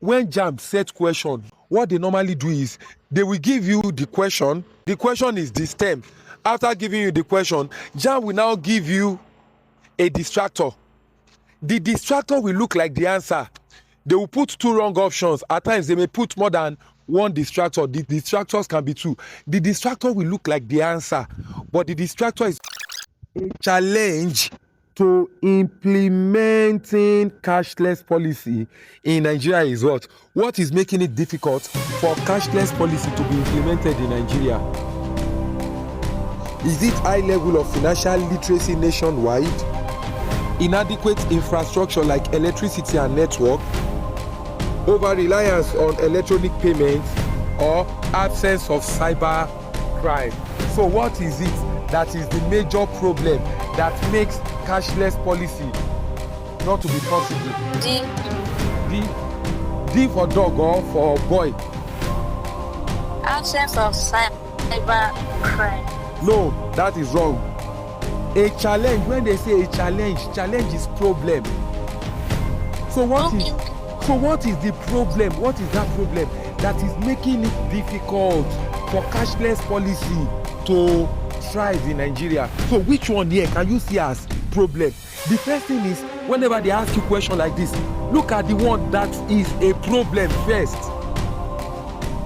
when JAMB set question, what they normally do is they will give you the question. The question is the stem. After giving you the question, JAMB will now give you a distractor. The distractor will look like the answer. They will put two wrong options. At times, they may put more than one distractor. The distractors can be two. The distractor will look like the answer, but the distractor is a challenge to implementing cashless policy in Nigeria is what? What is making it difficult for cashless policy to be implemented in Nigeria? Is it high level of financial literacy nationwide? Inadequate infrastructure like electricity and network? Over-reliance on electronic payments? Or absence of cyber crime? So what is it that is the major problem that makes cashless policy not to be possible? D for dog or for boy? Absence of cyber crime. No, that is wrong. A challenge, when they say a challenge is problem. So what is the problem? What is that problem that is making it difficult for cashless policy to thrive in Nigeria? So which one here can you see as problem? The first thing is, whenever they ask you a question like this, look at the one that is a problem first.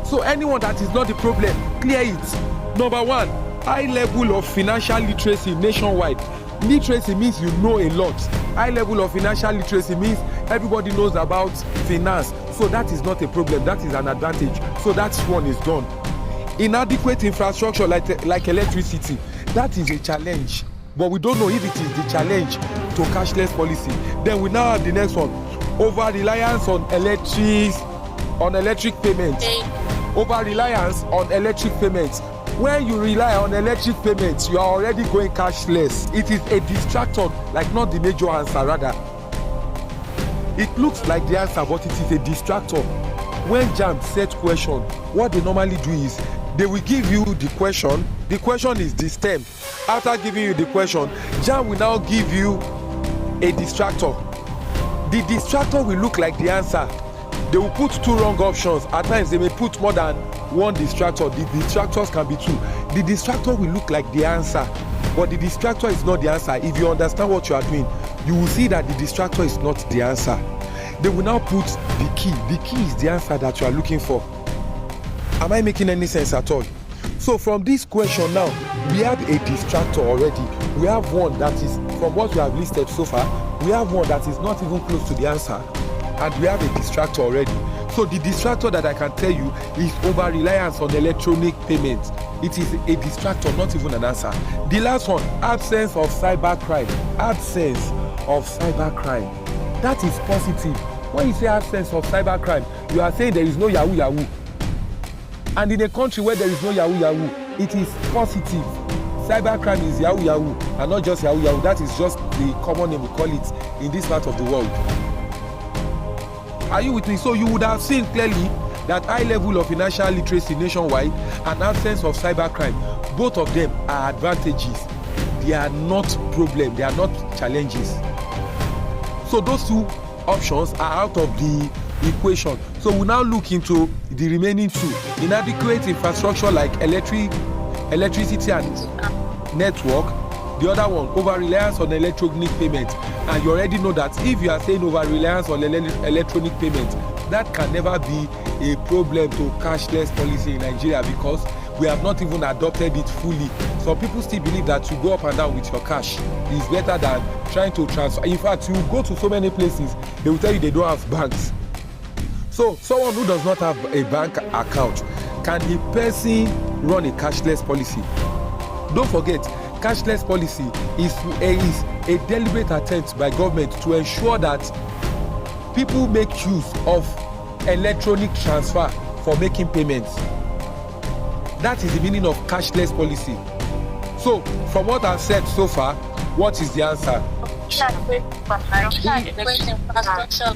So anyone that is not the problem, clear it. Number one, high level of financial literacy nationwide. Literacy means you know a lot. High level of financial literacy means everybody knows about finance. So that is not a problem, that is an advantage. So that one is done. Inadequate infrastructure like electricity, that is a challenge. But we don't know if it is the challenge to cashless policy. Then we now have the next one. Over-reliance on electric payments. Over-reliance on electric payments. When you rely on electric payments, you are already going cashless. It is a distractor, like not the major answer, rather. It looks like the answer, but it is a distractor. When JAMB set question, what they normally do is they will give you the question. The question is the stem. After giving you the question, JAMB will now give you a distractor. The distractor will look like the answer. They will put two wrong options. At times, they may put more than one distractor. The distractors can be two. The distractor will look like the answer, but the distractor is not the answer. If you understand what you are doing, you will see that the distractor is not the answer. They will now put the key. The key is the answer that you are looking for. Am I making any sense at all? So from this question now, we have a distractor already. We have one that is, from what we have listed so far, we have one that is not even close to the answer. And we have a distractor already. So the distractor that I can tell you is over-reliance on electronic payments. It is a distractor, not even an answer. The last one, absence of cyber crime. Absence of cyber crime. That is positive. When you say absence of cyber crime, you are saying there is no Yahoo Yahoo. And in a country where there is no Yahoo Yahoo, it is positive. Cyber crime is Yahoo Yahoo, and not just Yahoo Yahoo. That is just the common name we call it in this part of the world. Are you with me? So you would have seen clearly that high level of financial literacy nationwide and absence of cyber crime, both of them are advantages. They are not problems, they are not challenges. So those two options are out of the equation. So we now look into the remaining two. Inadequate infrastructure like electricity and network. The other one, over-reliance on electronic payments. And you already know that if you are saying over-reliance on electronic payments, that can never be a problem to cashless policy in Nigeria because we have not even adopted it fully. Some people still believe that you go up and down with your cash is better than trying to transfer. In fact, you go to so many places, they will tell you they don't have banks. So someone who does not have a bank account, can the person run a cashless policy? Don't forget, cashless policy is a deliberate attempt by government to ensure that people make use of electronic transfer for making payments. That is the meaning of cashless policy. So, from what I've said so far, what is the answer?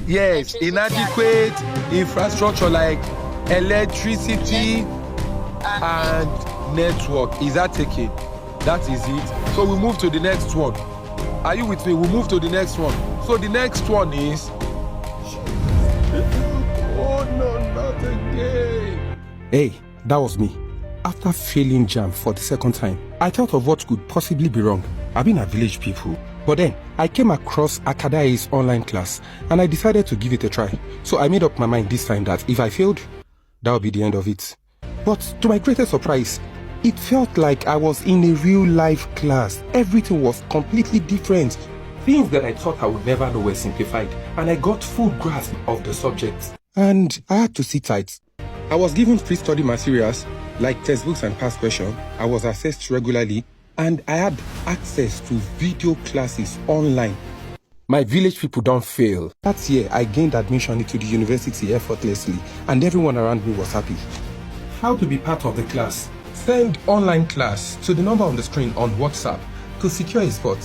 Yes, inadequate infrastructure like electricity and network. Is that taken? That is it. So we move to the next one. Are you with me? We'll move to the next one. So the next one is... Oh Hey, that was me. After failing JAMB for the second time, I thought of what could possibly be wrong. I've been a village people. But then, I came across Akadai's online class and I decided to give it a try. So I made up my mind this time that if I failed, that would be the end of it. But to my greatest surprise, it felt like I was in a real life class. Everything was completely different. Things that I thought I would never know were simplified, and I got full grasp of the subject. And I had to sit tight. I was given free study materials like textbooks and past questions. I was assessed regularly, and I had access to video classes online. My village people don't fail. That year, I gained admission into the university effortlessly, and everyone around me was happy. How to be part of the class? Send online class to the number on the screen on WhatsApp to secure a spot.